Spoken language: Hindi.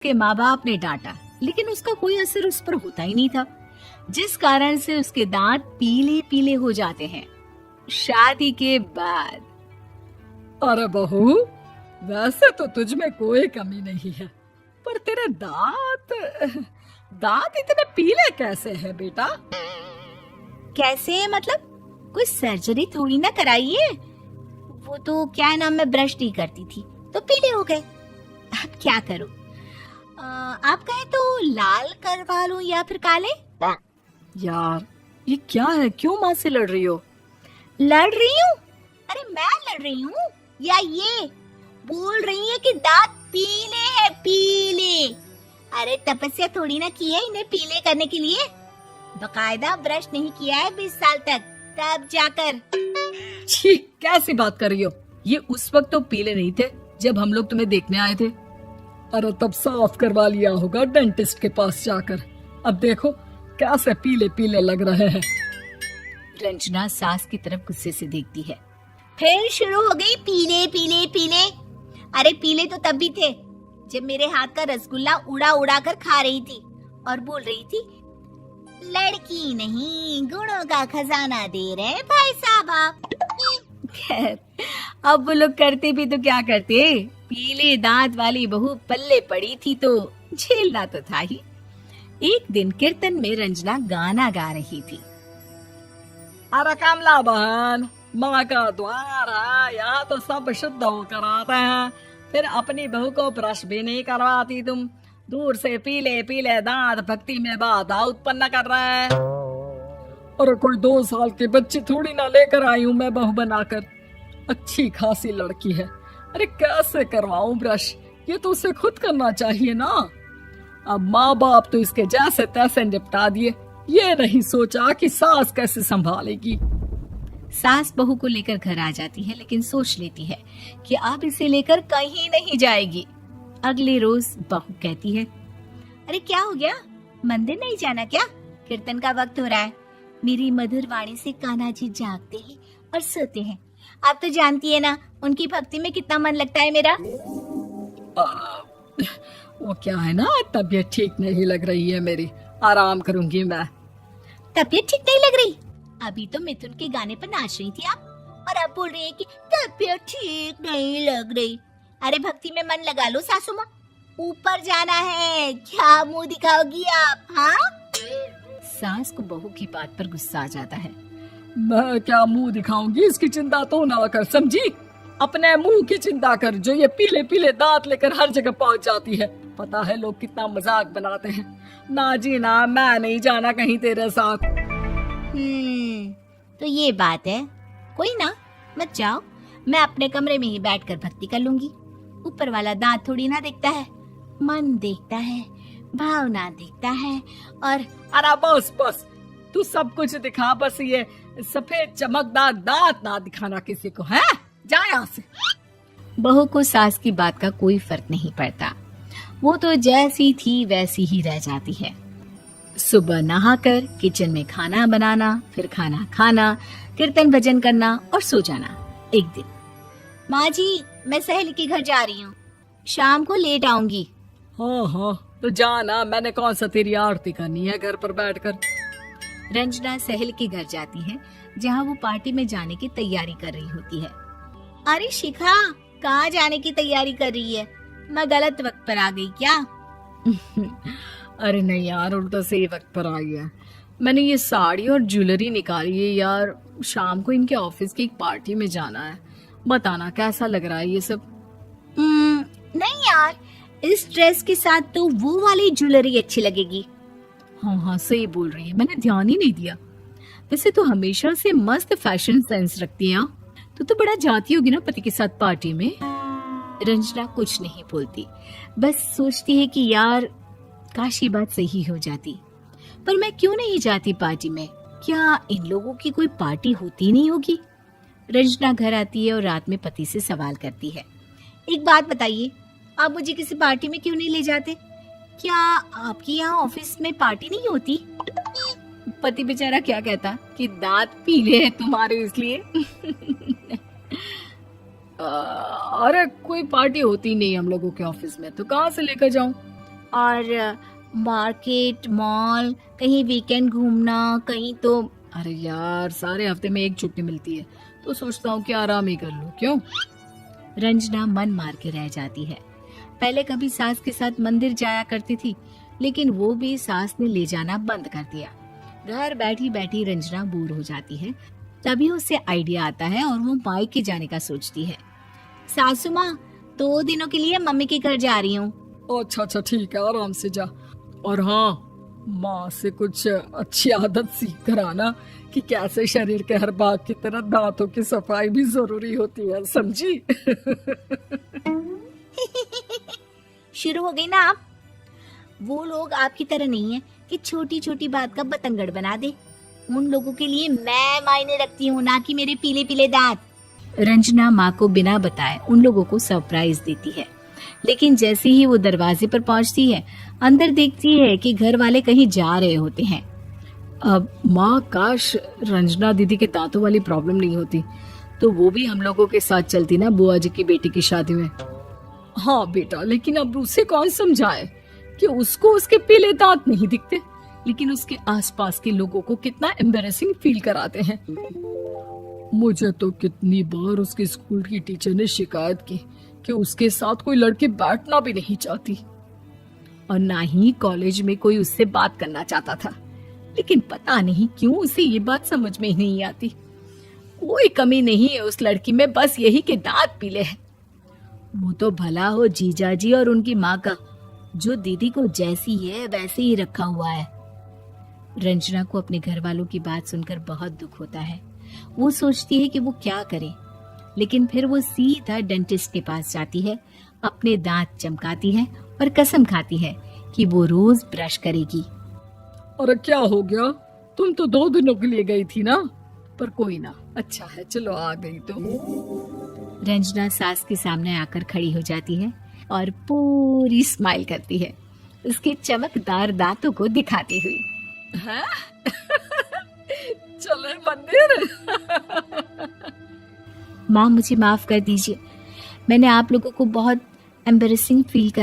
के माँ बाप ने डांटा, लेकिन उसका कोई असर उस पर होता ही नहीं था, जिस कारण से उसके दांत पीले पीले हो जाते हैं। शादी के बाद अरे बहू, वैसे तो तुझ में कोई कमी नहीं है, पर तेरे दांत दांत इतने पीले कैसे हैं बेटा? कैसे मतलब? कोई सर्जरी थोड़ी ना कराई है। वो तो क्या नाम, मैं ब्रश नहीं करती थी तो पीले हो गए। अब क्या करूं? आप कहें तो लाल करवा लूं या फिर काले? यार ये क्या है, क्यों माँ से लड़ रही हो? लड़ रही हूँ? अरे मैं लड़ रही हूँ या ये बोल रही है कि दांत पीले हैं, पीले। अरे तपस्या थोड़ी ना की है इन्हें पीले करने के लिए। बकायदा ब्रश नहीं किया है 20 साल तक, तब जाकर। छी, कैसी बात कर रही हो? ये उस वक्त तो पीले नहीं थे जब हम लोग तुम्हें देखने आए थे। अरे तब साफ करवा लिया होगा डेंटिस्ट के पास जाकर। अब देखो कैसे पीले पीले लग रहे हैं। रंजना सास की तरफ गुस्से से देखती है। फिर शुरू हो गई पीले पीले पीले। अरे पीले तो तब भी थे जब मेरे हाथ का रसगुल्ला उड़ा उड़ा कर खा रही थी और बोल रही थी, लड़की नहीं गुणों का खजाना दे रहे भाई साहब आप। खैर, अब वो लोग करते भी तो क्या करते, पीले दांत वाली बहू पल्ले पड़ी थी तो झेलना तो था ही। एक दिन कीर्तन में रंजना गाना गा रही थी। अरे कमला बहन, माँ का द्वार है, यहाँ तो सब शुद्ध होकर आते हैं, फिर अपनी बहू को ब्रश भी नहीं करवाती तुम। दूर से पीले पीले दांत भक्ति में बाधा उत्पन्न कर रहे हैं। अरे कोई 2 साल के बच्चे थोड़ी ना लेकर आई हूँ मैं बहू बनाकर। अच्छी खासी लड़की है, अरे कैसे करवाऊं ब्रश? ये तो उसे खुद करना चाहिए ना। अब माँ बाप तो इसके जैसे तैसे निपटा दिए, ये नहीं सोचा कि सास कैसे संभालेगी। सास बहू को लेकर घर आ जाती है, लेकिन सोच लेती है कि अब इसे लेकर कहीं नहीं जाएगी। अगले रोज बहू कहती है, अरे क्या हो गया, मंदिर नहीं जाना क्या? कीर्तन का वक्त हो रहा है। मेरी मधुर वाणी से कान्हा जी जागते हैं और सोते हैं। आप तो जानती है ना उनकी भक्ति में कितना मन लगता है मेरा। वो क्या है ना, तबीयत ठीक नहीं लग रही है मेरी, आराम करूंगी मैं। तबीयत ठीक नहीं लग रही? अभी तो मिथुन के गाने पर नाच रही थी आप, और अब बोल रही है कि तबीयत ठीक नहीं लग रही। अरे भक्ति में मन लगा लो सासू माँ, ऊपर जाना है, क्या मुंह दिखाओगी आप? हाँ? सास को बहू की बात पर गुस्सा आ जाता है। मैं क्या मुंह दिखाऊंगी, इसकी चिंता तो ना कर, समझी? अपने मुंह की चिंता कर, जो ये पीले पीले दांत लेकर हर जगह पहुंच जाती है। पता है लोग कितना मजाक बनाते हैं। ना जी ना, मैं नहीं जाना कहीं तेरे साथ। तो ये बात है। कोई ना, मत जाओ, मैं अपने कमरे में ही बैठकर भक्ति कर लूंगी। ऊपर वाला दांत थोड़ी ना देखता है, मन देखता है, भावना देखता है। और अरे बस बस, तू सब कुछ दिखा, बस ये सफेद चमकदार दांत ना दिखाना किसी को, है? जा यहाँ से। बहू को सास की बात का कोई फर्क नहीं पड़ता, वो तो जैसी थी वैसी ही रह जाती है। सुबह नहाकर किचन में खाना बनाना, फिर खाना खाना, कीर्तन भजन करना और सो जाना। एक दिन, माँ जी मैं सहेली के घर जा रही हूँ, शाम को लेट आऊंगी। हाँ हाँ तो जाना, मैंने कौन सा तेरी आरती करनी है घर पर बैठकर। रंजना सहेली के घर जाती है, जहाँ वो पार्टी में जाने की तैयारी कर रही होती है। अरे शिखा, कहाँ जाने की तैयारी कर रही है? मैं गलत वक्त पर आ गई क्या? अरे नहीं यार, उल्टा सही वक्त पर आई है। मैंने ये साड़ी और ज्वेलरी निकाली है यार, शाम को इनके ऑफिस की एक पार्टी में जाना है। बताना कैसा लग रहा है ये सब? नहीं यार, इस ड्रेस के साथ तो वो वाली ज्वेलरी अच्छी लगेगी। हाँ हाँ सही बोल रही है, मैंने ध्यान ही नहीं दिया। वैसे तो हमेशा से मस्त फैशन सेंस रखती है। तो बड़ा जाती होगी ना पति के साथ पार्टी में। रंजना कुछ नहीं बोलती, बस सोचती है कि यार काश ये बात सही हो जाती, पर मैं क्यों नहीं जाती पार्टी में? क्या इन लोगों की कोई पार्टी होती नहीं होगी? रंजना घर आती है और रात में पति से सवाल करती है, एक बात बताइए, आप मुझे किसी पार्टी में क्यों नहीं ले जाते? क्या आपके यहाँ ऑफिस में पार्टी नहीं होती? पति बेचारा क्या कहता कि दांत पीले हैं तुम्हारे इसलिए। अरे कोई पार्टी होती नहीं हम लोगों के ऑफिस में, तो कहाँ से लेकर जाऊं? और मार्केट, मॉल, कहीं वीकेंड घूमना, कहीं तो। अरे यार, सारे हफ्ते में एक छुट्टी मिलती है तो सोचता हूँ कि आराम ही कर लूं। क्यों? रंजना मन मार के रह जाती है। पहले कभी सास के साथ मंदिर जाया करती थी, लेकिन वो भी सास ने ले जाना बंद कर दिया। घर बैठी बैठी रंजना बोर हो जाती है। तभी उसे आइडिया आता है और वो मायके जाने का सोचती है। सासू माँ, 2 दिनों के लिए मम्मी के घर जा रही हूँ। अच्छा ठीक है, आराम से जा। और हाँ, माँ से कुछ अच्छी आदत सीख कर आना कि कैसे शरीर के हर भाग की तरह दांतों की सफाई भी जरूरी होती है, समझी? शुरू हो गई ना आप। वो लोग आपकी तरह नहीं है कि छोटी छोटी बात का बतंगड़ बना दे। उन लोगों के लिए मैं मायने रखती हूँ, ना कि मेरे पीले पीले दांत। रंजना माँ को बिना बताए उन लोगों को सरप्राइज देती है, लेकिन जैसे ही वो दरवाजे पर पहुंचती है, अंदर देखती है कि घर वाले कहीं जा रहे होते हैं। अब माँ, काश रंजना दीदी के दांतों वाली प्रॉब्लम नहीं होती तो वो भी हम लोगों के साथ चलती ना बुआ जी की बेटी की शादी में। हाँ बेटा, लेकिन अब उसे कौन समझाए कि उसको उसके पीले दांत नहीं दिखते, लेकिन उसके आसपास के लोगों को कितना एम्बैरेसिंग फील कराते हैं। मुझे तो कितनी बार उसके स्कूल की टीचर ने शिकायत की कि उसके साथ कोई लड़की बैठना भी नहीं चाहती, और ना ही कॉलेज में कोई उससे बात करना चाहता था। लेकिन पता नहीं क्यों उसे ये बात समझ में ही नहीं आती। कोई कमी नहीं है उस लड़की में, बस यही कि दांत पीले हैं। वो तो भला हो जीजा जी और उनकी माँ का, जो दीदी को जैसी है वैसे ही रखा हुआ है। रंजना को अपने घर वालों की बात सुनकर बहुत दुख होता है। वो सोचती है कि वो क्या करे, लेकिन फिर वो सीधा डेंटिस्ट के पास जाती है, अपने दांत चमकाती है और कसम खाती है कि वो रोज ब्रश करेगी। अरे क्या हो गया? तुम तो 2 दिनों के लिए गई थी ना। पर कोई ना, अच्छा है, चलो आ गई तो। रंजना सास के सामने आकर खड़ी हो जाती है और पूरी स्माइल करती है, उसके चमकदार दांतों को दिखाती हुई। हैं? चले मंदिर। माँ, मुझे माफ कर दीजिए, मैंने आप लोगों को बहुत एम्बैरेसिंग फील